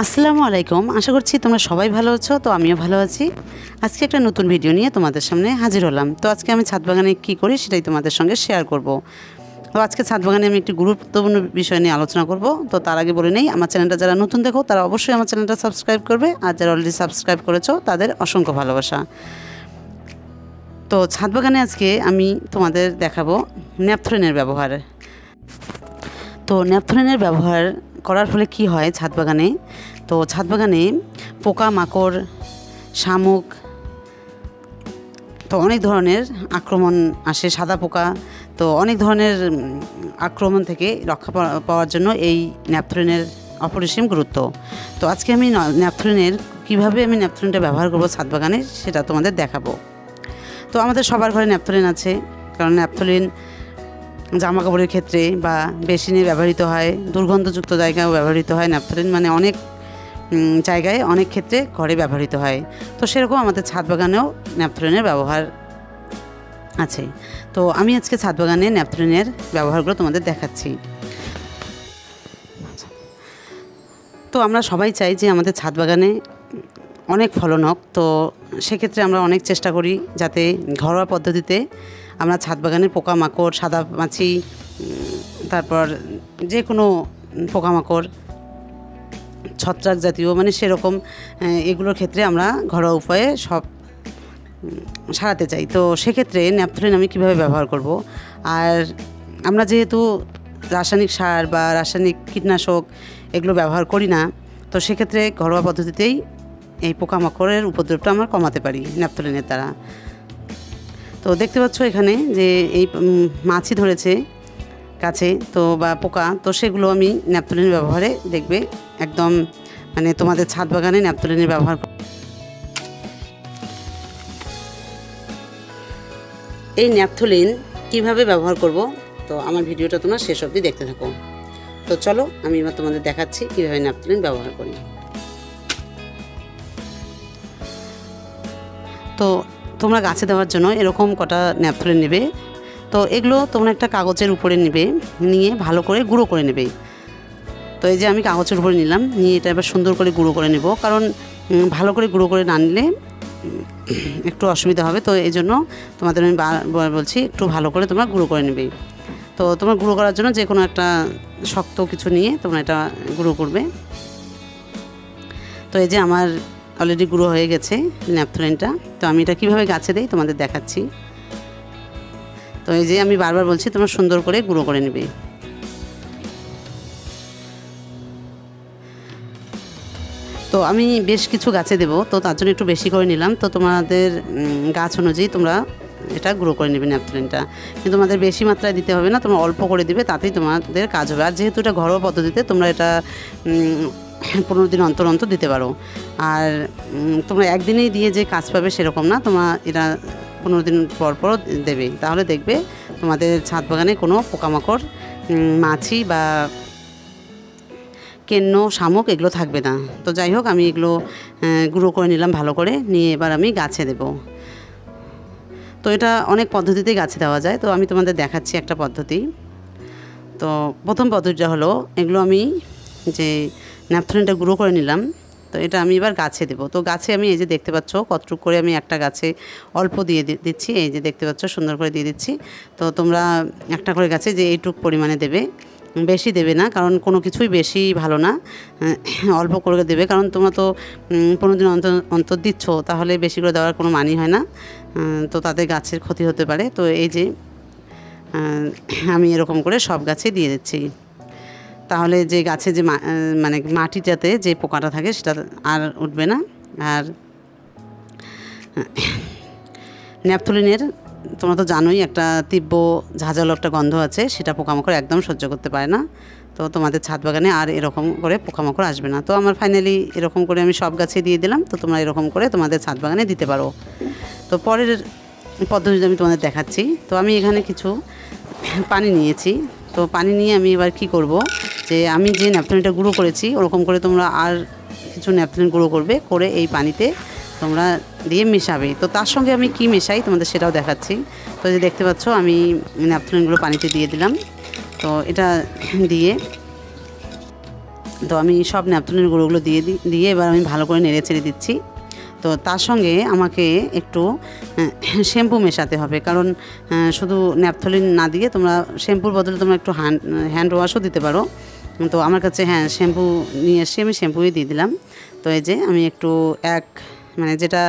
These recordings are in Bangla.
আসসালামু আলাইকুম, আশা করছি তোমরা সবাই ভালো আছো। তো আমিও ভালো আছি। আজকে একটা নতুন ভিডিও নিয়ে তোমাদের সামনে হাজির হলাম। তো আজকে আমি ছাদ বাগানে কী করি সেটাই তোমাদের সঙ্গে শেয়ার করব। তো আজকে ছাদ বাগানে আমি একটি গুরুত্বপূর্ণ বিষয় নিয়ে আলোচনা করব। তো তার আগে বলে নেই, আমার চ্যানেলটা যারা নতুন দেখো তারা অবশ্যই আমার চ্যানেলটা সাবস্ক্রাইব করবে, আর যারা অলরেডি সাবস্ক্রাইব করেছো তাদের অসংখ্য ভালোবাসা। তো ছাদ বাগানে আজকে আমি তোমাদের দেখাবো ন্যাপথলিনের ব্যবহার। তো ন্যাপথলিনের ব্যবহার করার ফলে কি হয় ছাদ বাগানে, তো ছাদ বাগানে পোকা মাকড়, শামুক, তো অনেক ধরনের আক্রমণ আসে, সাদা পোকা, তো অনেক ধরনের আক্রমণ থেকে রক্ষা পাওয়ার জন্য এই ন্যাপথলিনের অপরিসীম গুরুত্ব। তো আজকে আমি কীভাবে আমি ন্যাপথলিনটা ব্যবহার করব ছাদ বাগানে সেটা তোমাদের দেখাবো। তো আমাদের সবার ঘরে ন্যাপথলিন আছে, কারণ ন্যাপথলিন জামা কাপড়ের ক্ষেত্রে বা বেসিনে ব্যবহৃত হয়, দুর্গন্ধযুক্ত জায়গায়ও ব্যবহৃত হয় ন্যাপথলিন, মানে অনেক জায়গায় অনেক ক্ষেত্রে ঘরে ব্যবহৃত হয়। তো সেরকম আমাদের ছাদ বাগানেও ন্যাপথলিনের ব্যবহার আছে। তো আমি আজকে ছাদ বাগানে ন্যাপথলিনের ব্যবহারগুলো তোমাদের দেখাচ্ছি। তো আমরা সবাই চাই যে আমাদের ছাদ বাগানে অনেক ফলন হোক। তো সেক্ষেত্রে আমরা অনেক চেষ্টা করি যাতে ঘরোয়া পদ্ধতিতে আমরা ছাদ বাগানের পোকামাকড়, সাদা মাছি, তারপর যে কোনো পোকামাকড়, ছত্রাক জাতীয়, মানে সেরকম এগুলোর ক্ষেত্রে আমরা ঘরোয়া উপায়ে সব সারাতে চাই। তো সেক্ষেত্রে ন্যাপথলিন আমি কীভাবে ব্যবহার করব, আর আমরা যেহেতু রাসায়নিক সার বা রাসায়নিক কীটনাশক এগুলো ব্যবহার করি না, তো সেক্ষেত্রে ঘরোয়া পদ্ধতিতেই এই পোকামাকড়ের উপদ্রবটা আমরা কমাতে পারি ন্যাপথলিনের দ্বারা। তো দেখতে পাচ্ছ এখানে যে এই মাছি ধরেছে গাছে, তো বা পোকা, তো সেগুলো আমি ন্যাপথলিনের ব্যবহারে দেখবে একদম, মানে তোমাদের ছাদ বাগানে ন্যাপথলিনের ব্যবহার। এই ন্যাপথলিন কিভাবে ব্যবহার করব, তো আমার ভিডিওটা তোমরা শেষ অবধি দেখতে থাকো। তো চলো আমি এবার তোমাদের দেখাচ্ছি কীভাবে ন্যাপথলিন ব্যবহার করি। তো তোমরা গাছে দেওয়ার জন্য এরকম কটা ন্যাপথলিন নেবে। তো এগুলো তোমরা একটা কাগজের উপরে নেবে, নিয়ে ভালো করে গুঁড়ো করে নেবে। তো এই যে আমি কাগজের উপরে নিলাম, নিয়ে এটা এবার সুন্দর করে গুঁড়ো করে নেব, কারণ ভালো করে গুঁড়ো করে না নিলে একটু অসুবিধা হবে। তো এই জন্য তোমাদের আমি বলছি একটু ভালো করে তোমরা গুঁড়ো করে নেবে। তো তোমরা গুঁড়ো করার জন্য যে কোনো একটা শক্ত কিছু নিয়ে তোমরা এটা গুঁড়ো করবে। তো এই যে আমার অলরেডি গুঁড়ো হয়ে গেছে ন্যাপথলিনটা। তো আমি এটা কীভাবে গাছে দেই তোমাদের দেখাচ্ছি। তো এই যে আমি বারবার বলছি তোমরা সুন্দর করে গুঁড়ো করে নেবে। তো আমি বেশ কিছু গাছে দেবো, তো তার জন্য একটু বেশি করে নিলাম। তো তোমাদের গাছ অনুযায়ী তোমরা এটা গুঁড়ো করে নেবে ন্যাপথলিনটা, কিন্তু তোমাদের বেশি মাত্রায় দিতে হবে না, তোমরা অল্প করে দিবে, তাতেই তোমাদের কাজ হবে। আর যেহেতু এটা ঘরোয়া পদ্ধতিতে তোমরা এটা 15 দিন অন্তর অন্তর দিতে পারো। আর তোমরা একদিনেই দিয়ে যে কাজ পাবে সেরকম না, তোমরা এটা 15 দিন পর পর দেবে, তাহলে দেখবে তোমাদের ছাদ বাগানে কোনো পোকামাকড়, মাছি বা কেন্ন, শামুক এগুলো থাকবে না। তো যাই হোক, আমি এগুলো গুঁড়ো করে নিলাম ভালো করে, নিয়ে এবার আমি গাছে দেব। তো এটা অনেক পদ্ধতিতেই গাছে দেওয়া যায়, তো আমি তোমাদের দেখাচ্ছি একটা পদ্ধতি। তো প্রথম পদ্ধতিটা হলো, এগুলো আমি যে ন্যাপথলিনটা গুঁড়ো করে নিলাম, তো এটা আমি এবার গাছে দেবো। তো গাছে আমি এই যে দেখতে পাচ্ছ কতটুক করে আমি একটা গাছে অল্প দিয়ে দিচ্ছি, এই যে দেখতে পাচ্ছ সুন্দর করে দিয়ে দিচ্ছি। তো তোমরা একটা করে গাছে যে এইটুক পরিমাণে দেবে, বেশি দেবে না, কারণ কোনো কিছুই বেশি ভালো না, অল্প করে দেবে, কারণ তোমরা তো 15 দিন অন্তর দিচ্ছ, তাহলে বেশি করে দেওয়ার কোনো মানই হয় না, তো তাদের গাছের ক্ষতি হতে পারে। তো এই যে আমি এরকম করে সব গাছে দিয়ে দিচ্ছি, তাহলে যে গাছে যে মানে মাটিটাতে যে পোকাটা থাকে সেটা আর উঠবে না। আর ন্যাপথলিনের তোমরা তো জানোই একটা তীব্র ঝাঁঝালো একটা গন্ধ আছে, সেটা পোকামাকড় একদম সহ্য করতে পারে না। তো তোমাদের ছাদ বাগানে আর এরকম করে পোকামাকড় আসবে না। তো আমার ফাইনালি এরকম করে আমি সব গাছে দিয়ে দিলাম। তো তোমরা এরকম করে তোমাদের ছাদ বাগানে দিতে পারো। তো পরের পদ্ধতিটা আমি তোমাদের দেখাচ্ছি। তো আমি এখানে কিছু পানি নিয়েছি। তো পানি নিয়ে আমি এবার কি করব, যে আমি যে ন্যাপথলিনটা গুঁড়ো করেছি ওরকম করে তোমরা আর কিছু ন্যাপথলিন গুঁড়ো করবে, করে এই পানিতে তোমরা দিয়ে মেশাবে। তো তার সঙ্গে আমি কি মেশাই তোমাদের সেটাও দেখাচ্ছি। তো যে দেখতে পাচ্ছ আমি ন্যাপথলিনগুলো পানিতে দিয়ে দিলাম। তো এটা দিয়ে তো আমি সব ন্যাপথলিনের গুঁড়োগুলো দিয়ে এবার আমি ভালো করে নেড়ে চেড়ে দিচ্ছি। তো তার সঙ্গে আমাকে একটু শ্যাম্পু মেশাতে হবে, কারণ শুধু ন্যাপথলিন না দিয়ে তোমরা শ্যাম্পুর বদলে তোমরা একটু হ্যান্ড ওয়াশও দিতে পারো। তো আমার কাছে শ্যাম্পু নিয়ে এসে আমি শ্যাম্পুই দিয়ে দিলাম। তো এই যে আমি একটু যেটা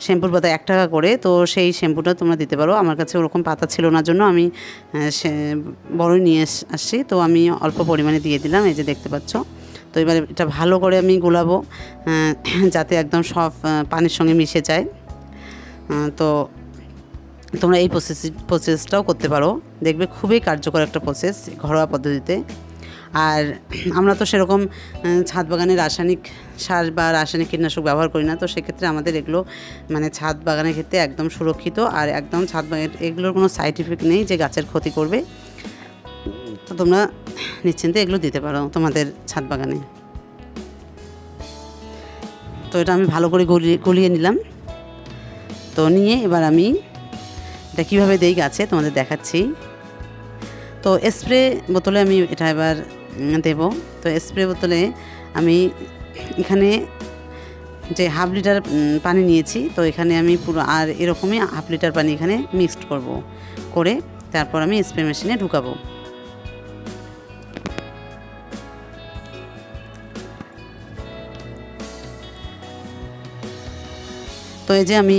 শ্যাম্পুর পাতা 1 টাকা করে, তো সেই শ্যাম্পুটা তোমরা দিতে পারো। আমার কাছে ওরকম পাতা ছিল না জন্য আমি বড়ই নিয়ে আসছি, তো আমি অল্প পরিমাণে দিয়ে দিলাম, এই যে দেখতে পাচ্ছ। তো এবার এটা ভালো করে আমি গোলাবো যাতে একদম সব পানির সঙ্গে মিশে যায়। তো তোমরা এই প্রসেসটাও করতে পারো, দেখবে খুবই কার্যকর একটা প্রসেস ঘরোয়া পদ্ধতিতে। আর আমরা তো সেরকম ছাদ বাগানে রাসায়নিক সার বা রাসায়নিক কীটনাশক ব্যবহার করি না, তো সেক্ষেত্রে আমাদের এগুলো ছাদ বাগানের ক্ষেত্রে একদম সুরক্ষিত। আর একদম ছাদ বাগানের এগুলোর কোনো সাইড ইফেক্ট নেই যে গাছের ক্ষতি করবে। তো তোমরা নিশ্চিন্তে এগুলো দিতে পারো তোমাদের ছাদ বাগানে। তো এটা আমি ভালো করে গলিয়ে নিলাম। তো নিয়ে এবার আমি এটা কীভাবে দেই গাছে তোমাদের দেখাচ্ছি। তো স্প্রে বোতলে আমি এটা এবার দেব। তো স্প্রে বোতলে আমি এখানে যে 1/2 লিটার পানি নিয়েছি, তো এখানে আমি পুরো আর এরকমই 1/2 লিটার পানি এখানে মিক্সড করে তারপর আমি স্প্রে মেশিনে ঢুকাবো। তো এই যে আমি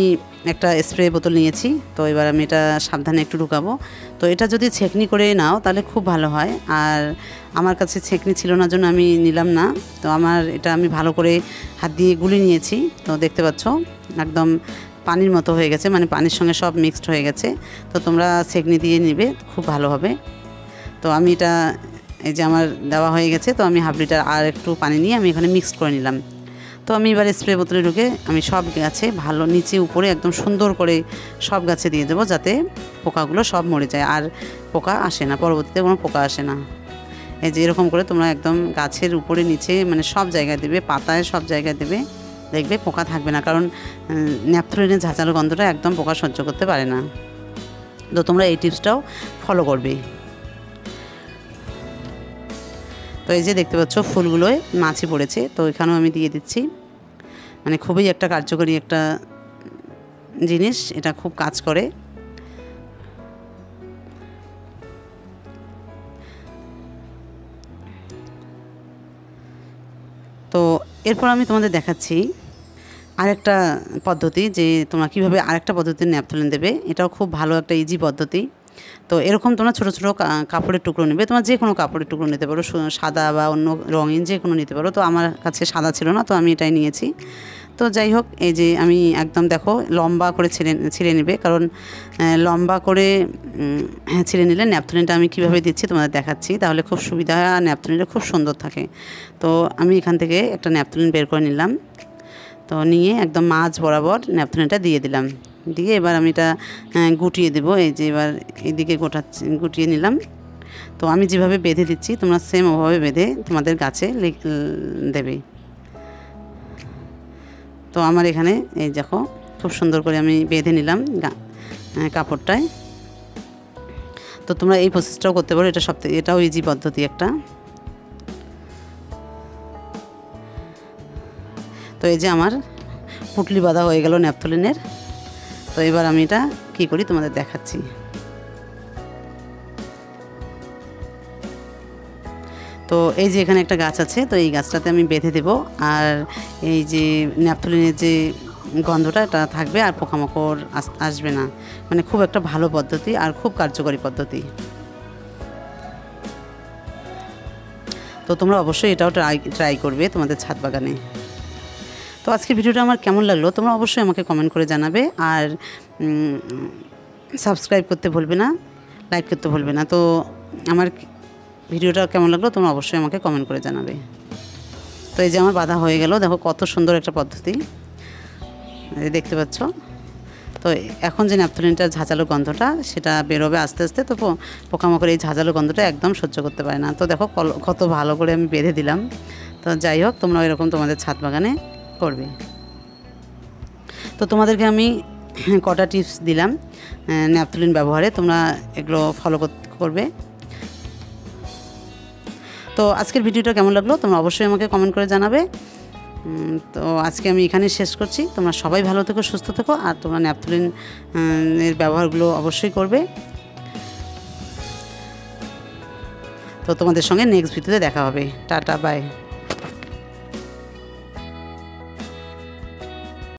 একটা স্প্রে বোতল নিয়েছি, তো এবার আমি এটা সাবধানে একটু ঢুকাবো। তো এটা যদি ছেঁকনি করে নাও তাহলে খুব ভালো হয়, আর আমার কাছে ছেঁকনি ছিল না জন্য আমি নিলাম না। তো এটা আমি ভালো করে হাত দিয়ে গুলিয়ে নিয়েছি। তো দেখতে পাচ্ছ একদম পানির মতো হয়ে গেছে, পানির সঙ্গে সব মিক্সড হয়ে গেছে। তো তোমরা ছেঁকনি দিয়ে নেবে, খুব ভালো হবে। তো আমি এটা এই যে আমার দেওয়া হয়ে গেছে, তো আমি 1/2 লিটার আর একটু পানি নিয়ে আমি এখানে মিক্সড করে নিলাম। তো আমি এবার স্প্রে বোতলে ঢুকে আমি সব গাছে ভালো নিচে উপরে একদম সুন্দর করে সব গাছে দিয়ে দেবো, যাতে পোকাগুলো সব মরে যায় আর পোকা আসে না, পরবর্তীতে কোনো পোকা আসে না। এই যে এরকম করে তোমরা একদম গাছের উপরে নিচে সব জায়গায় দেবে, পাতায় সব জায়গায় দেবে, দেখবে পোকা থাকবে না। কারণ ন্যাপথলিনের ঝাঁঝালো গন্ধটা একদম পোকা সহ্য করতে পারে না। তো তোমরা এই টিপসটাও ফলো করবে। তো এই যে দেখতে পাচ্ছ ফুলগুলোয় মাছি পড়েছে, তো এখানেও আমি দিয়ে দিচ্ছি। খুবই একটা কার্যকরী একটা জিনিস, এটা খুব কাজ করে। তো এরপর আমি তোমাদের দেখাচ্ছি আরেকটা পদ্ধতি, যে তোমরা কীভাবে আরেকটা পদ্ধতির ন্যাপথলিন দেবে। এটাও খুব ভালো একটা ইজি পদ্ধতি। তো এরকম তোমরা ছোটো ছোটো কাপড়ের টুকরো নেবে, তোমার যে কোনো কাপড়ের টুকরো নিতে পারো, সাদা বা অন্য রঙিন যে কোনো নিতে পারো। তো আমার কাছে সাদা ছিল না, তো আমি এটাই নিয়েছি। তো যাই হোক, এই যে আমি একদম দেখো লম্বা করে ছিঁড়ে নেবে, কারণ লম্বা করে ছিঁড়ে নিলে ন্যাপথলিনটা আমি কীভাবে দিচ্ছি তোমাদের দেখাচ্ছি, তাহলে খুব সুবিধা হয় আর ন্যাপথলিনটা খুব সুন্দর থাকে। তো আমি এখান থেকে একটা ন্যাপথলিন বের করে নিলাম। তো নিয়ে একদম মাঝ বরাবর ন্যাপথলিনটা দিয়ে দিলাম, দিয়ে এবার আমি এটা গুটিয়ে দেবো। এই যে এবার এইদিকে গুটিয়ে নিলাম। তো আমি যেভাবে বেঁধে দিচ্ছি তোমরা সেম ওভাবে বেঁধে তোমাদের গাছে দেবে। তো আমার এখানে এই দেখো খুব সুন্দর করে আমি বেঁধে নিলাম কাপড়টায়। তো তোমরা এই প্রসেসটাও করতে পারো, এটাও ইজি পদ্ধতি একটা। তো এই যে আমার পুটলি বাঁধা হয়ে গেল ন্যাপথলিনের। তো এবার আমি এটা কী করি তোমাদের দেখাচ্ছি। তো এই যে এখানে একটা গাছ আছে, তো এই গাছটাতে আমি বেঁধে দেব। আর এই যে ন্যাপথলিনের যে গন্ধটা এটা থাকবে আর পোকামাকড় আসবে না। খুব একটা ভালো পদ্ধতি আর খুব কার্যকরী পদ্ধতি। তো তোমরা অবশ্যই এটাও ট্রাই করবে তোমাদের ছাদ বাগানে। তো আজকের ভিডিওটা আমার কেমন লাগলো তোমরা অবশ্যই আমাকে কমেন্ট করে জানাবে। আর সাবস্ক্রাইব করতে ভুলবে না, লাইক করতে ভুলবে না। তো আমার ভিডিওটা কেমন লাগলো তোমরা অবশ্যই আমাকে কমেন্ট করে জানাবে। তো এই যে আমার বাঁধা হয়ে গেল, দেখো কত সুন্দর একটা পদ্ধতি দেখতে পাচ্ছ। তো এখন যে ন্যাপথলিনটার ঝাঁঝালো গন্ধটা সেটা বেরোবে আস্তে আস্তে। তো পোকামাকড় এই ঝাঁঝালো গন্ধটা একদম সহ্য করতে পারে না। তো দেখো কত ভালো করে আমি বেঁধে দিলাম। তো যাই হোক, তোমরা এরকম তোমাদের ছাদ বাগানে করবে। তো তোমাদেরকে আমি কটা টিপস দিলাম ন্যাপথলিন ব্যবহারে, তোমরা এগুলো ফলো করবে। তো তো আজকের ভিডিওটা কেমন লাগলো তোমরা অবশ্যই আমাকে কমেন্ট করে জানাবে। তো আজকে আমি এখানেই শেষ করছি। তোমরা সবাই ভালো থেকো, সুস্থ থেকো, আর তোমরা ন্যাপথলিন এর ব্যবহারগুলো অবশ্যই করবে। তো তোমাদের সঙ্গে নেক্সট ভিডিওতে দেখা হবে। Tata, by.